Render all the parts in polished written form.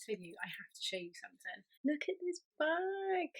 this video, I have to show you something. Look at this bag.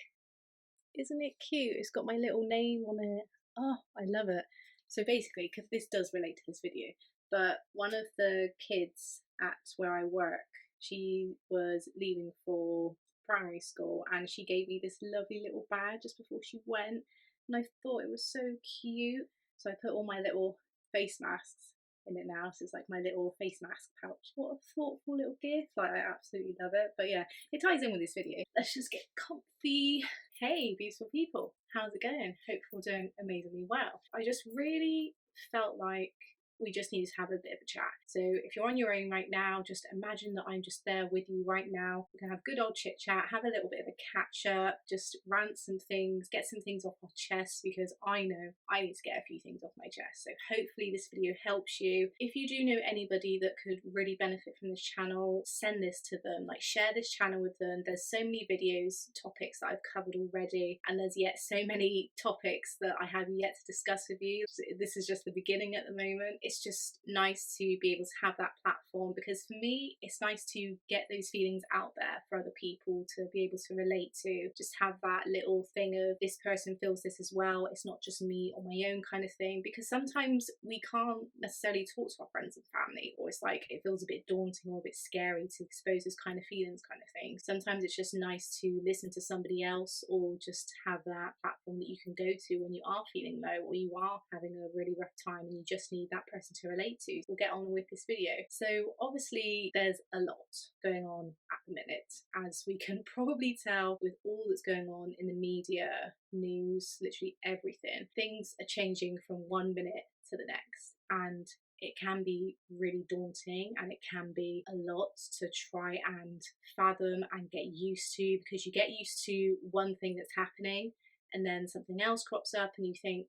Isn't it cute? It's got my little name on it. Oh, I love it. So basically, because this does relate to this video, but one of the kids at where I work, she was leaving for primary school and she gave me this lovely little bag just before she went, and I thought it was so cute. So I put all my little face masks in it now, so it's like my little face mask pouch. What a thoughtful little gift. Like, I absolutely love it. But yeah, it ties in with this video. Let's just get comfy. Hey beautiful people, how's it going? Hope you're doing amazingly well. I just really felt like we just need to have a bit of a chat. So if you're on your own right now, just imagine that I'm just there with you right now. We can have good old chit chat, have a little bit of a catch up, just rant some things, get some things off our chest, because I know I need to get a few things off my chest. So hopefully this video helps you. If you do know anybody that could really benefit from this channel, send this to them, like share this channel with them. There's so many videos, topics that I've covered already, and there's yet so many topics that I have yet to discuss with you. This is just the beginning at the moment. It's just nice to be able to have that platform, because for me it's nice to get those feelings out there for other people to be able to relate to, just have that little thing of this person feels this as well, it's not just me on my own kind of thing. Because sometimes we can't necessarily talk to our friends and family, or it's like it feels a bit daunting or a bit scary to expose those kind of feelings kind of thing. Sometimes it's just nice to listen to somebody else, or just have that platform that you can go to when you are feeling low, or you are having a really rough time and you just need that person to relate to. We'll get on with this video. So obviously there's a lot going on at the minute, as we can probably tell with all that's going on in the media, news, literally everything. Things are changing from one minute to the next, and it can be really daunting, and it can be a lot to try and fathom and get used to, because you get used to one thing that's happening and then something else crops up and you think,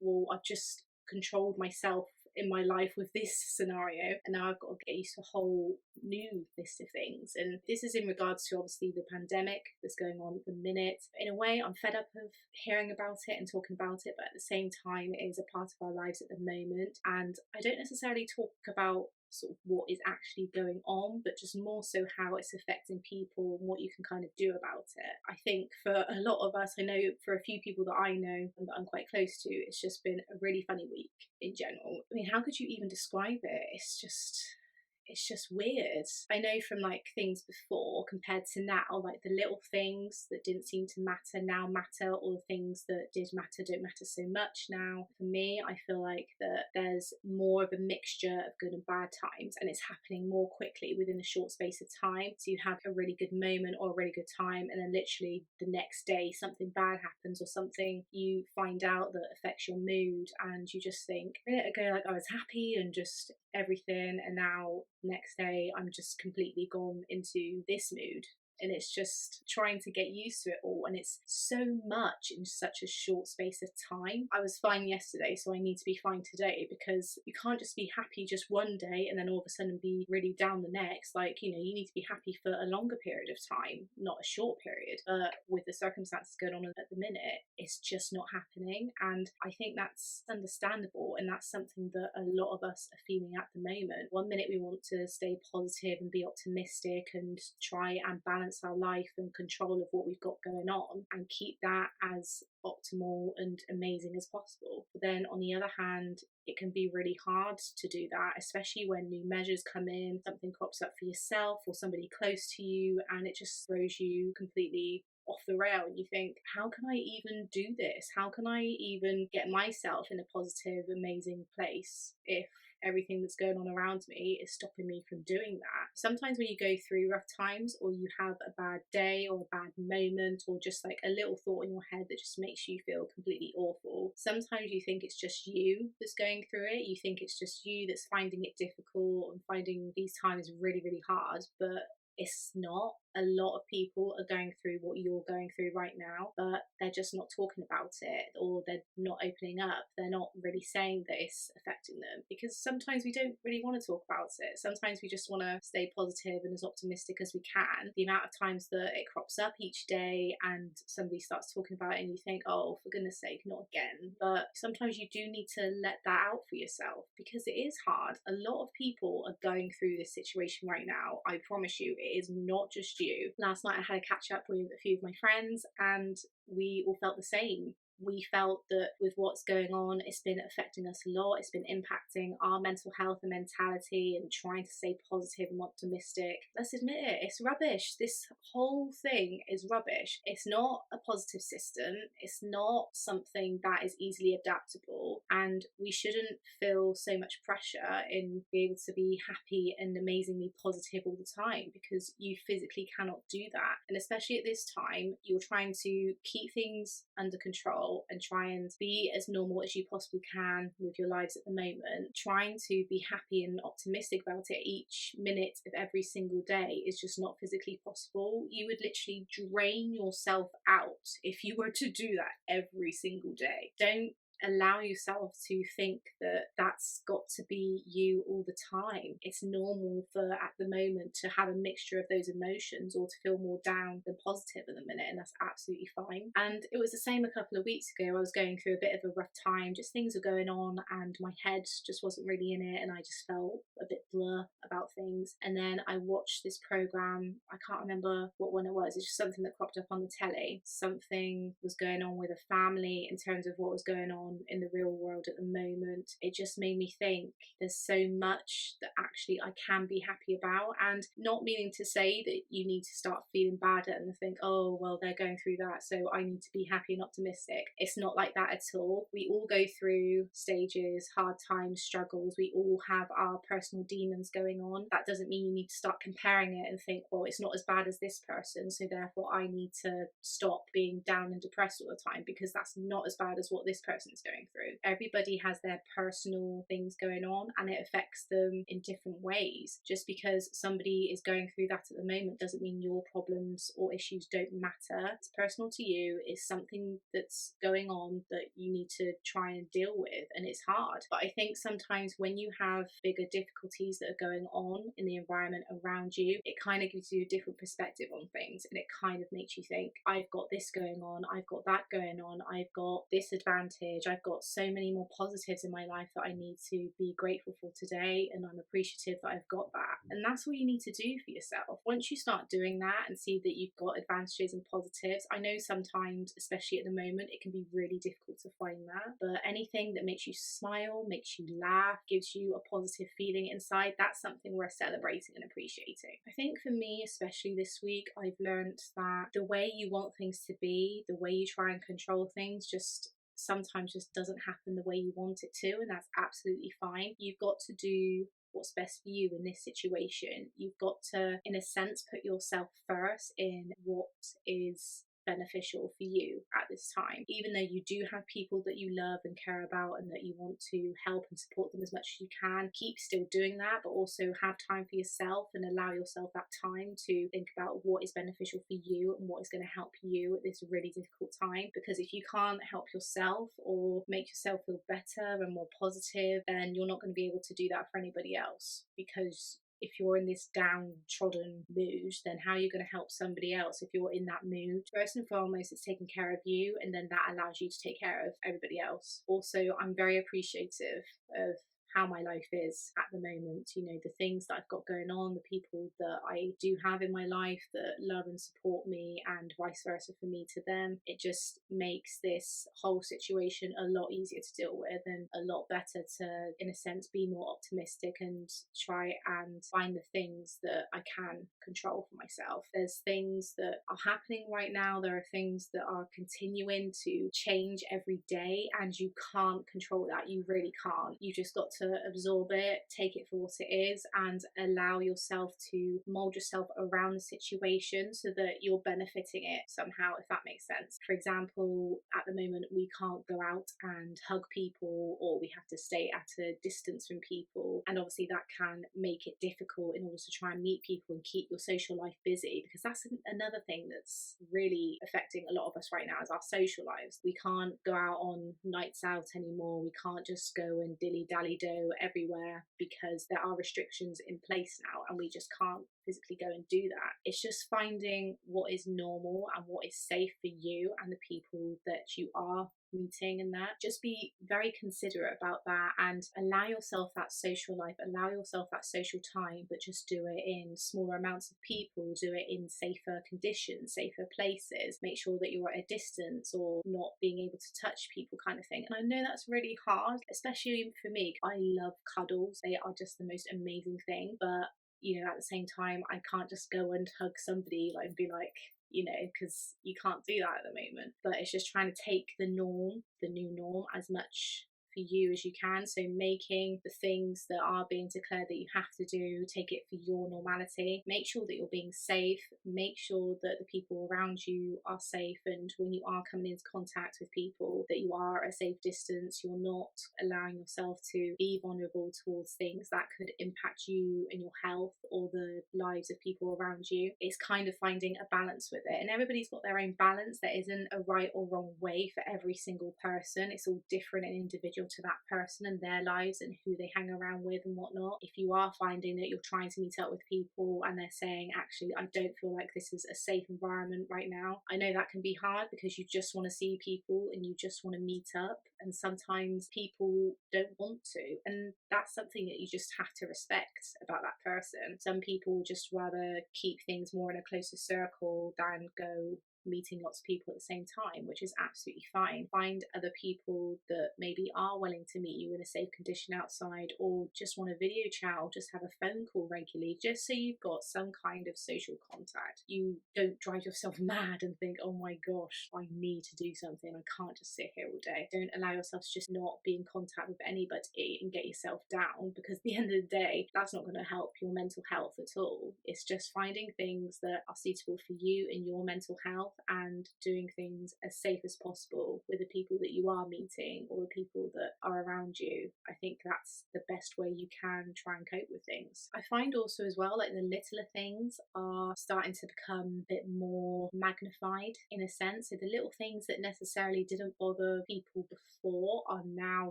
well, I've just controlled myself in my life with this scenario, and now I've got to get used to a whole new list of things. And this is in regards to obviously the pandemic that's going on at the minute. In a way, I'm fed up of hearing about it and talking about it, but at the same time it is a part of our lives at the moment, and I don't necessarily talk about sort of what is actually going on, but just more so how it's affecting people and what you can kind of do about it. I think for a lot of us, I know for a few people that I know and that I'm quite close to, it's just been a really funny week in general. I mean, how could you even describe it? It's just weird. I know from like things before compared to now, like the little things that didn't seem to matter now matter, or the things that did matter don't matter so much now. For me, I feel like that there's more of a mixture of good and bad times, and it's happening more quickly within a short space of time. So you have a really good moment or a really good time, and then literally the next day something bad happens, or something you find out that affects your mood, and you just think a minute ago like I was happy and just everything, and now next day I'm just completely gone into this mood. And it's just trying to get used to it all, and it's so much in such a short space of time. I was fine yesterday, so I need to be fine today, because you can't just be happy just one day and then all of a sudden be really down the next. Like, you know, you need to be happy for a longer period of time, not a short period. But with the circumstances going on at the minute, it's just not happening, and I think that's understandable, and that's something that a lot of us are feeling at the moment. One minute we want to stay positive and be optimistic and try and balance our life and control of what we've got going on and keep that as optimal and amazing as possible. But then on the other hand, it can be really hard to do that, especially when new measures come in, something crops up for yourself or somebody close to you, and it just throws you completely off the rail, and you think, how can I even do this? How can I even get myself in a positive, amazing place if everything that's going on around me is stopping me from doing that? Sometimes when you go through rough times, or you have a bad day or a bad moment, or just like a little thought in your head that just makes you feel completely awful, sometimes you think it's just you that's going through it. You think it's just you that's finding it difficult and finding these times really, really hard, but it's not. a lot of people are going through what you're going through right now, but they're just not talking about it, or they're not opening up. They're not really saying that it's affecting them, because sometimes we don't really want to talk about it. Sometimes we just want to stay positive and as optimistic as we can. The amount of times that it crops up each day and somebody starts talking about it and you think, oh, for goodness sake, not again. But sometimes you do need to let that out for yourself, because it is hard. A lot of people are going through this situation right now. I promise you, it is not just you. Last night I had a catch up with a few of my friends and we all felt the same. We felt that with what's going on, it's been affecting us a lot. It's been impacting our mental health and mentality, and trying to stay positive and optimistic. Let's admit it, it's rubbish. This whole thing is rubbish. It's not a positive system. It's not something that is easily adaptable, and we shouldn't feel so much pressure in being able to be happy and amazingly positive all the time, because you physically cannot do that. And especially at this time, you're trying to keep things under control and try and be as normal as you possibly can with your lives at the moment. Trying to be happy and optimistic about it each minute of every single day is just not physically possible. You would literally drain yourself out if you were to do that every single day. Don't allow yourself to think that that's got to be you all the time. It's normal for at the moment to have a mixture of those emotions, or to feel more down than positive at the minute, and that's absolutely fine. And it was the same a couple of weeks ago. I was going through a bit of a rough time, just things were going on and my head just wasn't really in it, and I just felt a bit blur about things. And then I watched this program, I can't remember what one it was, it's just something that cropped up on the telly. Something was going on with a family in terms of what was going on in the real world at the moment. It just made me think there's so much that actually I can be happy about, and not meaning to say that you need to start feeling bad and think, oh well, they're going through that, so I need to be happy and optimistic. It's not like that at all. We all go through stages, hard times, struggles. We all have our personal demons going on. That doesn't mean you need to start comparing it and think, well, it's not as bad as this person, so therefore I need to stop being down and depressed all the time, because that's not as bad as what this person's going through. Everybody has their personal things going on and it affects them in different ways. Just because somebody is going through that at the moment doesn't mean your problems or issues don't matter. It's personal to you. It's something that's going on that you need to try and deal with, and it's hard. But I think sometimes when you have bigger difficulties that are going on in the environment around you, it kind of gives you a different perspective on things, and it kind of makes you think, I've got this going on, I've got that going on, I've got this advantage, I've got so many more positives in my life that I need to be grateful for today, and I'm appreciative that I've got that. And that's all you need to do for yourself. Once you start doing that and see that you've got advantages and positives, I know sometimes, especially at the moment, it can be really difficult to find that, but anything that makes you smile, makes you laugh, gives you a positive feeling inside, that's something worth celebrating and appreciating. I think for me, especially this week, I've learned that the way you want things to be, the way you try and control things, just sometimes just doesn't happen the way you want it to, and that's absolutely fine. You've got to do what's best for you in this situation. You've got to, in a sense, put yourself first in what is beneficial for you at this time. Even though you do have people that you love and care about and that you want to help and support them as much as you can, keep still doing that, but also have time for yourself and allow yourself that time to think about what is beneficial for you and what is going to help you at this really difficult time. Because if you can't help yourself or make yourself feel better and more positive, then you're not going to be able to do that for anybody else. Because if you're in this downtrodden mood, then how are you going to help somebody else if you're in that mood? First and foremost, it's taking care of you, and then that allows you to take care of everybody else. Also, I'm very appreciative of how my life is at the moment, you know, the things that I've got going on, the people that I do have in my life that love and support me, and vice versa for me to them. It just makes this whole situation a lot easier to deal with and a lot better to, in a sense, be more optimistic and try and find the things that I can control for myself. There's things that are happening right now, there are things that are continuing to change every day, and you can't control that. You really can't. You just got to absorb it, take it for what it is, and allow yourself to mold yourself around the situation so that you're benefiting it somehow, if that makes sense. For example, at the moment, we can't go out and hug people, or we have to stay at a distance from people. And obviously, that can make it difficult in order to try and meet people and keep your social life busy, because that's another thing that's really affecting a lot of us right now is our social lives. We can't go out on nights out anymore. We can't just go and dilly dally do everywhere because there are restrictions in place now, and we just can't physically go and do that. It's just finding what is normal and what is safe for you and the people that you are meeting, and that just be very considerate about that and allow yourself that social life, allow yourself that social time, but just do it in smaller amounts of people, do it in safer conditions, safer places, make sure that you're at a distance or not being able to touch people, kind of thing. And I know that's really hard, especially for me. I love cuddles, they are just the most amazing thing, but at the same time, I can't just go and hug somebody and be like, because you can't do that at the moment. But it's just trying to take the norm, the new norm, as much for you as you can. So making the things that are being declared that you have to do, take it for your normality. Make sure that you're being safe. Make sure that the people around you are safe. And when you are coming into contact with people, that you are at a safe distance. You're not allowing yourself to be vulnerable towards things that could impact you and your health or the lives of people around you. It's kind of finding a balance with it. And everybody's got their own balance. There isn't a right or wrong way for every single person. It's all different and individual to that person and their lives and who they hang around with and whatnot. If you are finding that you're trying to meet up with people and they're saying, actually, I don't feel like this is a safe environment right now, I know that can be hard because you just want to see people and you just want to meet up, and sometimes people don't want to, and that's something that you just have to respect about that person. Some people just rather keep things more in a closer circle than go meeting lots of people at the same time, which is absolutely fine. Find other people that maybe are willing to meet you in a safe condition outside, or just want a video chat or just have a phone call regularly, just so you've got some kind of social contact. You don't drive yourself mad and think, oh my gosh, I need to do something, I can't just sit here all day. Don't allow yourself to just not be in contact with anybody and get yourself down, because at the end of the day, that's not going to help your mental health at all. It's just finding things that are suitable for you and your mental health, and doing things as safe as possible with the people that you are meeting or the people that are around you. I think that's the best way you can try and cope with things. I find also as well, like the littler things are starting to become a bit more magnified in a sense. So the little things that necessarily didn't bother people before are now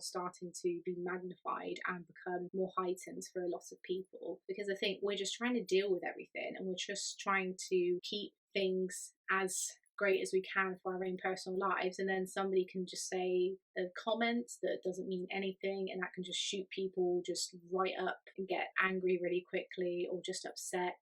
starting to be magnified and become more heightened for a lot of people, because I think we're just trying to deal with everything and we're just trying to keep things as great as we can for our own personal lives, and then somebody can just say a comment that doesn't mean anything, and that can just shoot people just right up and get angry really quickly or just upset.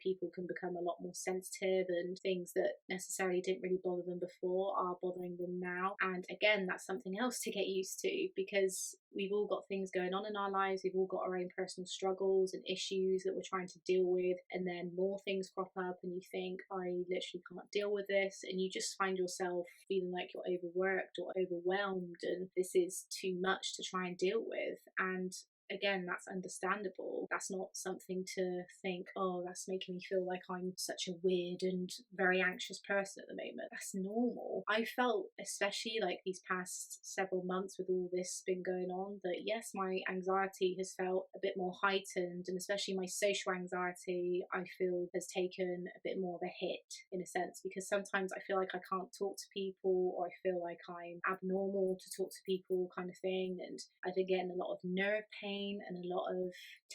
People can become a lot more sensitive, and things that necessarily didn't really bother them before are bothering them now. And again, that's something else to get used to, because we've all got things going on in our lives, we've all got our own personal struggles and issues that we're trying to deal with, and then more things crop up and you think, I literally can't deal with this, and you just find yourself feeling like you're overworked or overwhelmed and this is too much to try and deal with. And again, that's understandable. That's not something to think, oh, that's making me feel like I'm such a weird and very anxious person at the moment. That's normal. I felt, especially like these past several months with all this been going on, that yes, my anxiety has felt a bit more heightened, and especially my social anxiety, I feel has taken a bit more of a hit in a sense, because sometimes I feel like I can't talk to people, or I feel like I'm abnormal to talk to people, kind of thing. And I've been getting a lot of nerve pain and a lot of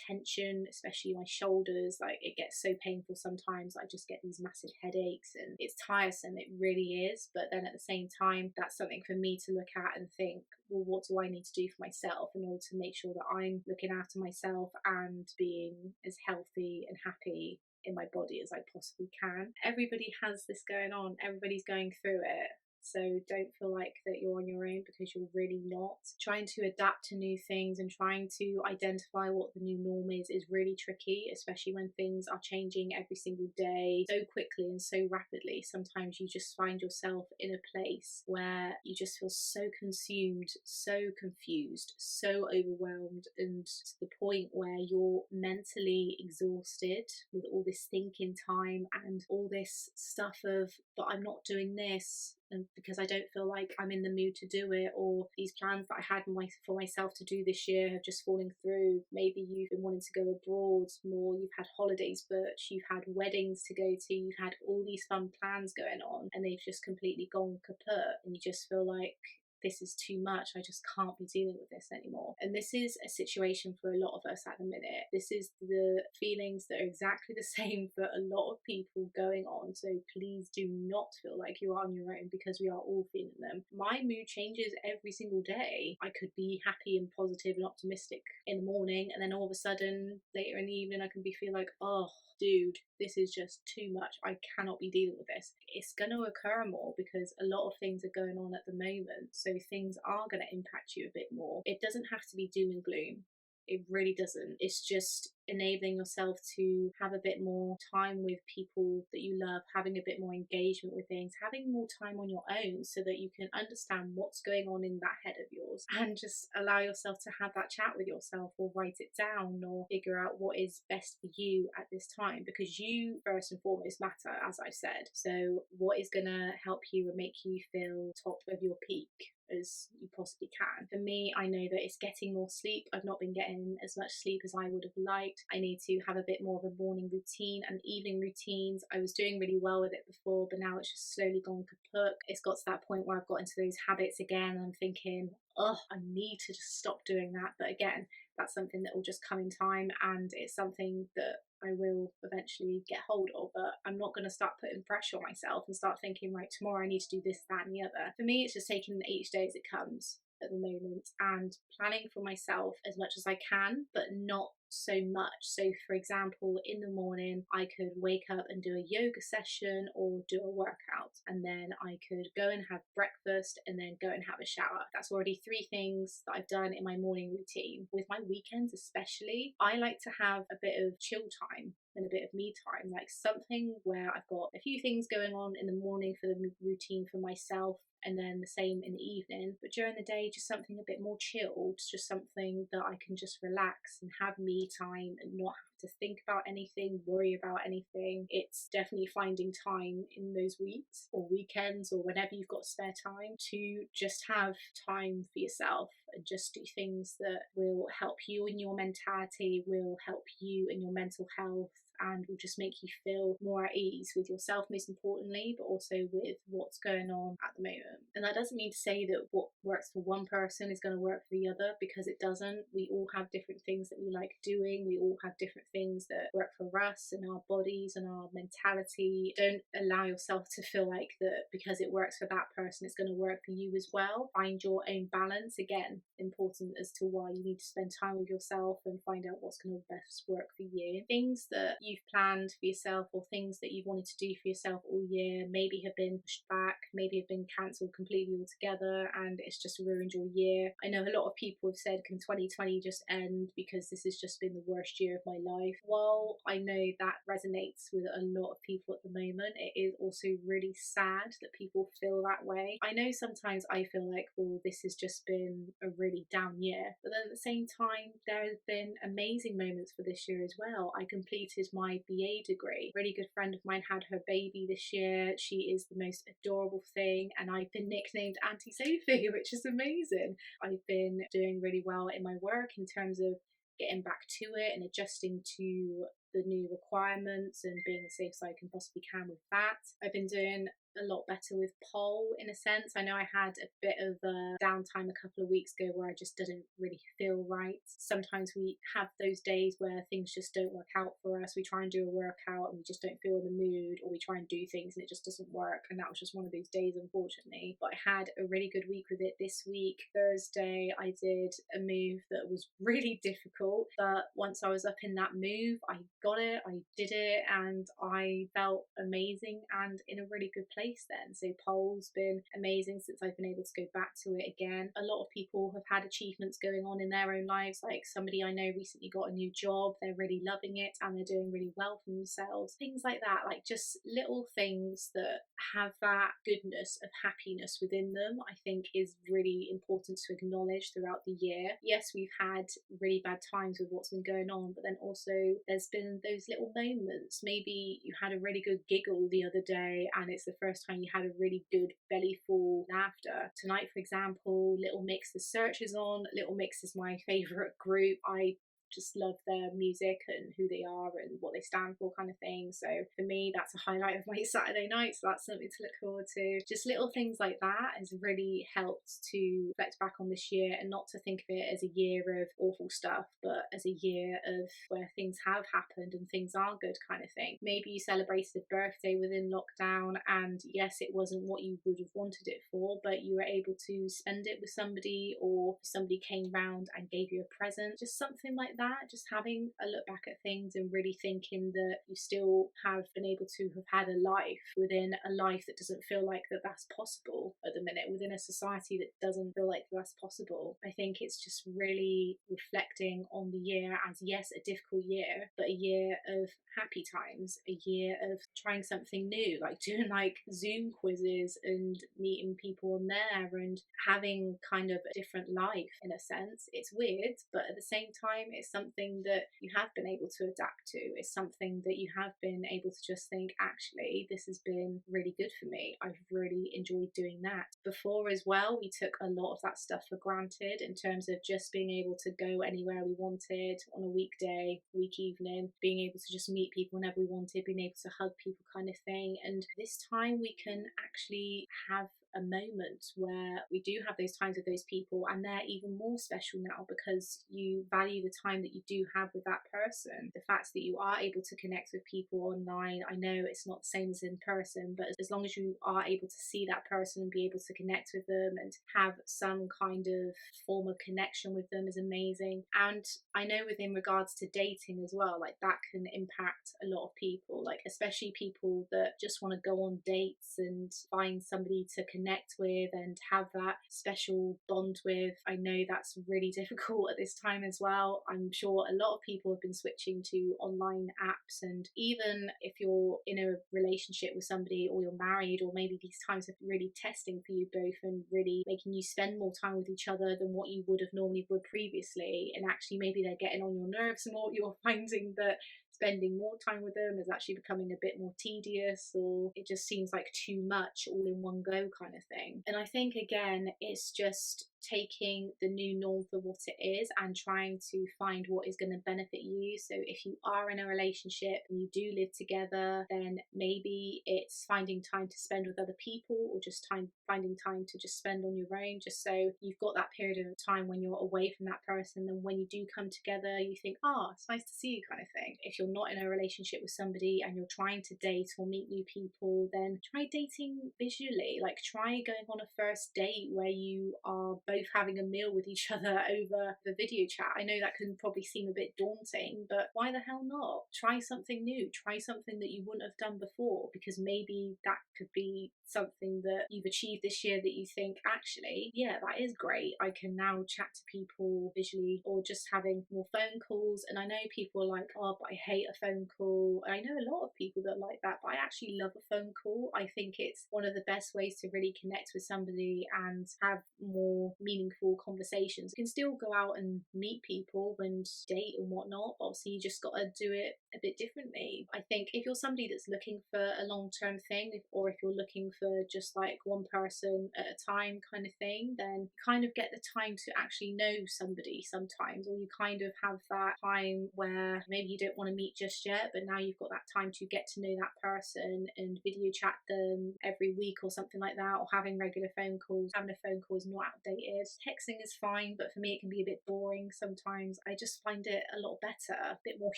tension, especially my shoulders. Like, it gets so painful sometimes, I just get these massive headaches, and it's tiresome, it really is. But then at the same time, that's something for me to look at and think, well, what do I need to do for myself in order to make sure that I'm looking after myself and being as healthy and happy in my body as I possibly can. Everybody has this going on, everybody's going through it. So don't feel like that you're on your own, because you're really not. Trying to adapt to new things and trying to identify what the new norm is really tricky, especially when things are changing every single day so quickly and so rapidly. Sometimes you just find yourself in a place where you just feel so consumed, so confused, so overwhelmed, and to the point where you're mentally exhausted with all this thinking time and all this stuff of, but I'm not doing this, and because I don't feel like I'm in the mood to do it, or these plans that I had for myself to do this year have just fallen through. Maybe you've been wanting to go abroad more, you've had holidays booked, you've had weddings to go to, you've had all these fun plans going on, and they've just completely gone kaput, and you just feel like this is too much. I just can't be dealing with this anymore. And this is a situation for a lot of us at the minute. This is the feelings that are exactly the same for a lot of people going on. So please do not feel like you are on your own, because we are all feeling them. My mood changes every single day. I could be happy and positive and optimistic in the morning, and then all of a sudden later in the evening I can feel like, oh dude, this is just too much. I cannot be dealing with this. It's going to occur more because a lot of things are going on at the moment. So things are going to impact you a bit more. It doesn't have to be doom and gloom. It really doesn't. It's just enabling yourself to have a bit more time with people that you love, having a bit more engagement with things, having more time on your own so that you can understand what's going on in that head of yours, and just allow yourself to have that chat with yourself, or write it down, or figure out what is best for you at this time, because you first and foremost matter, as I said. So what is going to help you and make you feel top of your peak as you possibly can? For me, I know that it's getting more sleep. I've not been getting as much sleep as I would have liked. I need to have a bit more of a morning routine and evening routines. I was doing really well with it before, but now it's just slowly gone kaput. It's got to that point where I've got into those habits again, and I'm thinking, oh, I need to just stop doing that. But again, that's something that will just come in time, and it's something that I will eventually get hold of. But I'm not going to start putting pressure on myself and start thinking, right, tomorrow I need to do this, that, and the other. For me, it's just taking each day as it comes at the moment, and planning for myself as much as I can, but not so much. So for example, in the morning I could wake up and do a yoga session or do a workout, and then I could go and have breakfast and then go and have a shower. That's already 3 things that I've done in my morning routine. With my weekends especially, I like to have a bit of chill time and a bit of me time, like something where I've got a few things going on in the morning for the routine for myself, and then the same in the evening. But during the day, just something a bit more chilled, just something that I can just relax and have me time and not have to think about anything, worry about anything. It's definitely finding time in those weeks or weekends or whenever you've got spare time to just have time for yourself and just do things that will help you in your mentality, will help you in your mental health, and will just make you feel more at ease with yourself, most importantly, but also with what's going on at the moment. And that doesn't mean to say that what works for one person is going to work for the other, because it doesn't. We all have different things that we like doing. We all have different things that work for us and our bodies and our mentality. Don't allow yourself to feel like that because it works for that person, it's going to work for you as well. Find your own balance. Again, important as to why you need to spend time with yourself and find out what's going to best work for you. Things that you've planned for yourself, or things that you've wanted to do for yourself all year, maybe have been pushed back, maybe have been cancelled completely altogether, and it's just ruined your year. I know a lot of people have said, can 2020 just end because this has just been the worst year of my life? While I know that resonates with a lot of people at the moment, it is also really sad that people feel that way. I know sometimes I feel like, well, this has just been a really down year, but then at the same time, there have been amazing moments for this year as well. I completed my BA degree. A really good friend of mine had her baby this year. She is the most adorable thing, and I've been nicknamed Auntie Sophie, which is amazing. I've been doing really well in my work in terms of getting back to it and adjusting to the new requirements and being as safe as I can possibly can with that. I've been doing a lot better with pole in a sense. I know I had a bit of a downtime a couple of weeks ago where I just didn't really feel right. Sometimes we have those days where things just don't work out for us. We try and do a workout and we just don't feel in the mood, or we try and do things and it just doesn't work, and that was just one of those days, unfortunately. But I had a really good week with it this week. Thursday I did a move that was really difficult, but once I was up in that move, I got it, I did it, and I felt amazing and in a really good place. place then. So pole's been amazing since I've been able to go back to it again. A lot of people have had achievements going on in their own lives. Like somebody I know recently got a new job, they're really loving it and they're doing really well for themselves. Things like that, like just little things that have that goodness of happiness within them, I think is really important to acknowledge throughout the year. Yes, we've had really bad times with what's been going on, but then also there's been those little moments. Maybe you had a really good giggle the other day and it's the first time you had a really good belly full laughter. Tonight, for example, Little Mix the Search is on. Little Mix is my favourite group. I just love their music and who they are and what they stand for, kind of thing. So for me, that's a highlight of my Saturday night, so that's something to look forward to. Just little things like that has really helped to reflect back on this year and not to think of it as a year of awful stuff, but as a year of where things have happened and things are good, kind of thing. Maybe you celebrated a birthday within lockdown and yes, it wasn't what you would have wanted it for, but you were able to spend it with somebody, or somebody came round and gave you a present, just something like that. Just having a look back at things and really thinking that you still have been able to have had a life within a life that doesn't feel like that's possible at the minute, within a society that doesn't feel like that's possible. I think it's just really reflecting on the year as, yes, a difficult year, but a year of happy times, a year of trying something new, like doing like Zoom quizzes and meeting people on there and having kind of a different life in a sense. It's weird, but at the same time, it's something that you have been able to adapt to. It's something that you have been able to just think, actually, this has been really good for me. I've really enjoyed doing that. Before as well, we took a lot of that stuff for granted in terms of just being able to go anywhere we wanted on a weekday, week evening, being able to just meet people whenever we wanted, being able to hug people, kind of thing. And this time we can actually have a moment where we do have those times with those people, and they're even more special now because you value the time that you do have with that person. The fact that you are able to connect with people online, I know it's not the same as in person, but as long as you are able to see that person and be able to connect with them and have some kind of form of connection with them is amazing. And I know within regards to dating as well, like that can impact a lot of people, like especially people that just want to go on dates and find somebody to connect with and have that special bond with. I know that's really difficult at this time as well. I'm sure a lot of people have been switching to online apps, and even if you're in a relationship with somebody or you're married, or maybe these times are really testing for you both and really making you spend more time with each other than what you would have normally would previously, and actually maybe they're getting on your nerves more, you're finding that spending more time with them is actually becoming a bit more tedious, or it just seems like too much all in one go, kind of thing. And I think again, it's just taking the new norm for what it is and trying to find what is going to benefit you. So if you are in a relationship and you do live together, then maybe it's finding time to spend with other people, or just finding time to just spend on your own, just so you've got that period of time when you're away from that person, and when you do come together you think, oh, it's nice to see you, kind of thing. If you're not in a relationship with somebody and you're trying to date or meet new people, then try dating visually. Like try going on a first date where you are both having a meal with each other over the video chat. I know that can probably seem a bit daunting, but why the hell not? Try something new, try something that you wouldn't have done before, because maybe that could be something that you've achieved this year that you think, actually, yeah, that is great. I can now chat to people visually, or just having more phone calls. And I know people are like, oh, but I hate a phone call. I know a lot of people that like that, but I actually love a phone call. I think it's one of the best ways to really connect with somebody and have more meaningful conversations. You can still go out and meet people and date and whatnot, but obviously you just got to do it a bit differently. I think if you're somebody that's looking for a long-term thing, or if you're looking for just like one person at a time kind of thing, then you kind of get the time to actually know somebody sometimes, or you kind of have that time where maybe you don't want to meet just yet, but now you've got that time to get to know that person and video chat them every week or something like that, or having regular phone calls. Having a phone call is not outdated. Texting is fine, but for me it can be a bit boring sometimes. I just find it a lot better, a bit more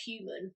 human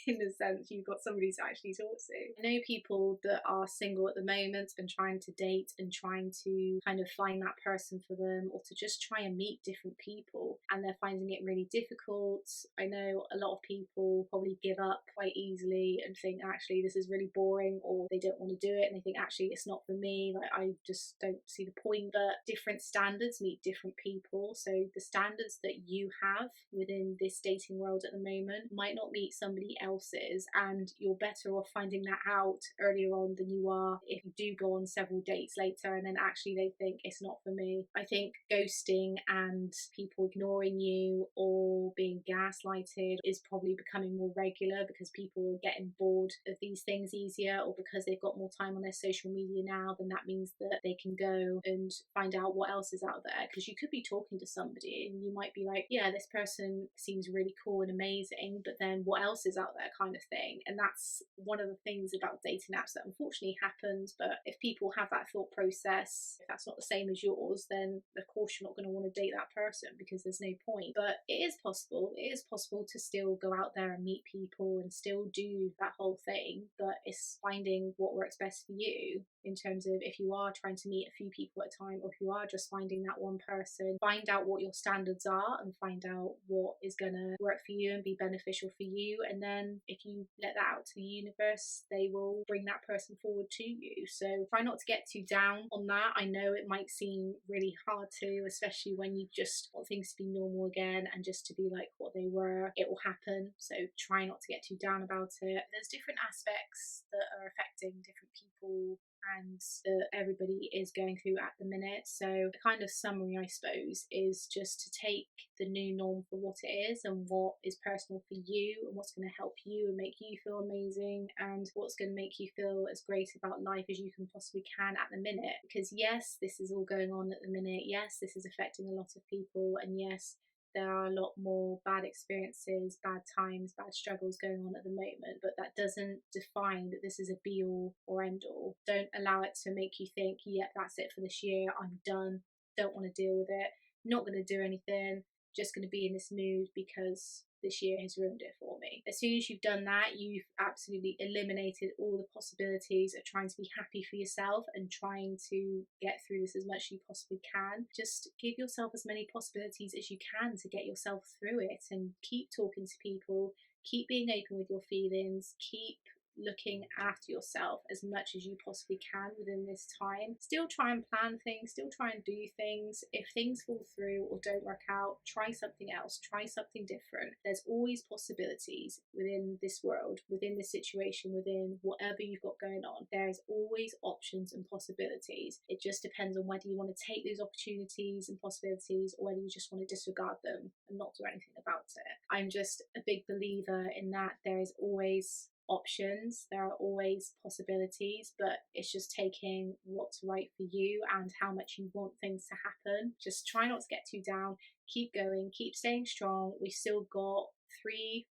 in the sense you've got somebody to actually talk to. I know people that are single at the moment, standards and trying to date and trying to kind of find that person for them, or to just try and meet different people, and they're finding it really difficult. I know a lot of people probably give up quite easily and think actually this is really boring, or they don't want to do it and they think actually it's not for me, like I just don't see the point. But different standards meet different people, so the standards that you have within this dating world at the moment might not meet somebody else's, and you're better off finding that out earlier on than you are if you do go on several dates later and then actually they think it's not for me. I think ghosting and people ignoring you or being gaslighted is probably becoming more regular because people are getting bored of these things easier, or because they've got more time on their social media now, then that means that they can go and find out what else is out there. Because you could be talking to somebody and you might be like, yeah, this person seems really cool and amazing, but then what else is out there, kind of thing. And that's one of the things about dating apps that unfortunately happens. But if people have that thought process, if that's not the same as yours, then of course you're not going to want to date that person because there's no point. But it is possible. It is possible to still go out there and meet people and still do that whole thing, but it's finding what works best for you. In terms of if you are trying to meet a few people at a time, or if you are just finding that one person, find out what your standards are and find out what is going to work for you and be beneficial for you. And then if you let that out to the universe, they will bring that person forward to you. So try not to get too down on that. I know it might seem really hard to, especially when you just want things to be normal again and just to be like what they were. It will happen. So try not to get too down about it. There's different aspects that are affecting different people and that everybody is going through at the minute. So the kind of summary, I suppose, is just to take the new norm for what it is and what is personal for you and what's going to help you and make you feel amazing and what's going to make you feel as great about life as you can possibly can at the minute. Because yes, this is all going on at the minute. Yes, this is affecting a lot of people, and yes, there are a lot more bad experiences, bad times, bad struggles going on at the moment, but that doesn't define that this is a be all or end all. Don't allow it to make you think, yeah, that's it for this year, I'm done, don't want to deal with it, not going to do anything, just going to be in this mood because this year has ruined it for me. As soon as you've done that, you've absolutely eliminated all the possibilities of trying to be happy for yourself and trying to get through this as much as you possibly can. Just give yourself as many possibilities as you can to get yourself through it, and keep talking to people, keep being open with your feelings, keep looking after yourself as much as you possibly can within this time. Still try and plan things, still try and do things. If things fall through or don't work out, try something else, try something different. There's always possibilities within this world, within this situation, within whatever you've got going on. There's always options and possibilities. It just depends on whether you want to take those opportunities and possibilities or whether you just want to disregard them and not do anything about it. I'm just a big believer in that there is always options, there are always possibilities, but it's just taking what's right for you and how much you want things to happen. Just try not to get too down, keep going, keep staying strong. We've still got 3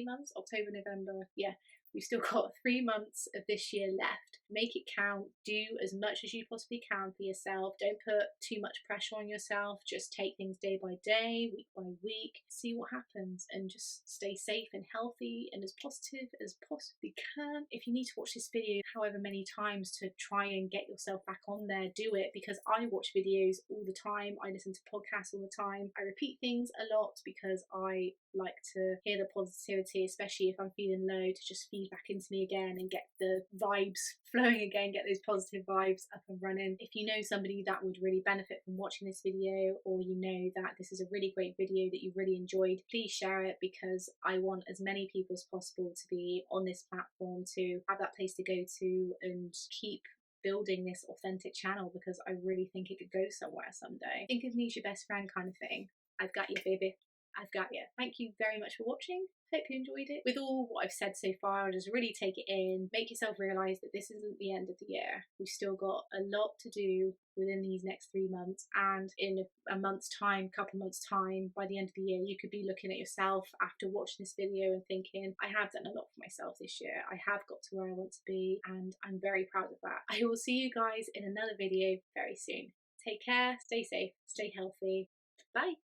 months, October, November, yeah, we've still got 3 months of this year left. Make it count. Do as much as you possibly can for yourself. Don't put too much pressure on yourself. Just take things day by day, week by week, see what happens, and just stay safe and healthy and as positive as possibly can. If you need to watch this video however many times to try and get yourself back on there, do it, because I watch videos all the time. I listen to podcasts all the time. I repeat things a lot because I like to hear the positivity, especially if I'm feeling low, to just feed back into me again and get the vibes flowing again, get those positive vibes up and running. If you know somebody that would really benefit from watching this video, or you know that this is a really great video that you really enjoyed, please share it, because I want as many people as possible to be on this platform, to have that place to go to and keep building this authentic channel, because I really think it could go somewhere someday. Think of me as your best friend kind of thing. I've got you, baby. I've got you. Thank you very much for watching. Hope you enjoyed it. With all what I've said so far, just really take it in. Make yourself realise that this isn't the end of the year. We've still got a lot to do within these next 3 months, and in a month's time, couple months time, by the end of the year, you could be looking at yourself after watching this video and thinking, I have done a lot for myself this year. I have got to where I want to be, and I'm very proud of that. I will see you guys in another video very soon. Take care, stay safe, stay healthy. Bye.